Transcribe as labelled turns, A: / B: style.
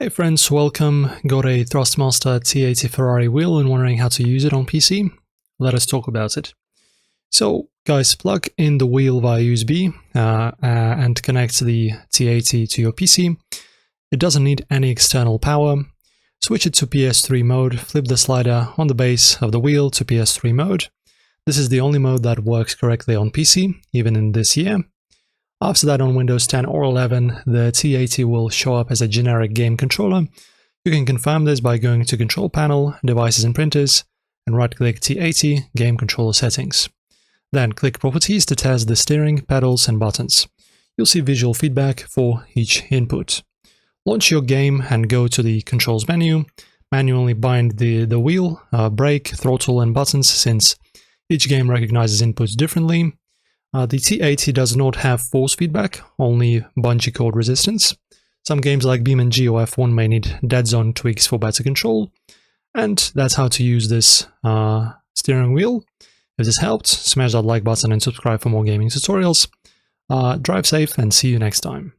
A: Hey friends, welcome. Got a Thrustmaster T80 Ferrari wheel and wondering how to use it on PC? Let us talk about it. So guys, plug in the wheel via USB and connect the T80 to your PC. It doesn't need any external power. Switch it to PS3 mode, flip the slider on the base of the wheel to PS3 mode. This is the only mode that works correctly on PC, even in this year. After that, on Windows 10 or 11, the T80 will show up as a generic game controller. You can confirm this by going to Control Panel, Devices and Printers, and right-click T80 Game Controller Settings. Then click Properties to test the steering, pedals, and buttons. You'll see visual feedback for each input. Launch your game and go to the Controls menu. Manually bind the wheel, brake, throttle, and buttons since each game recognizes inputs differently. The T80 does not have force feedback, only bungee cord resistance. Some games like BeamNG or F1 may need dead zone tweaks for better control. And that's how to use this steering wheel. If this helped, smash that like button and subscribe for more gaming tutorials. Drive safe and see you next time.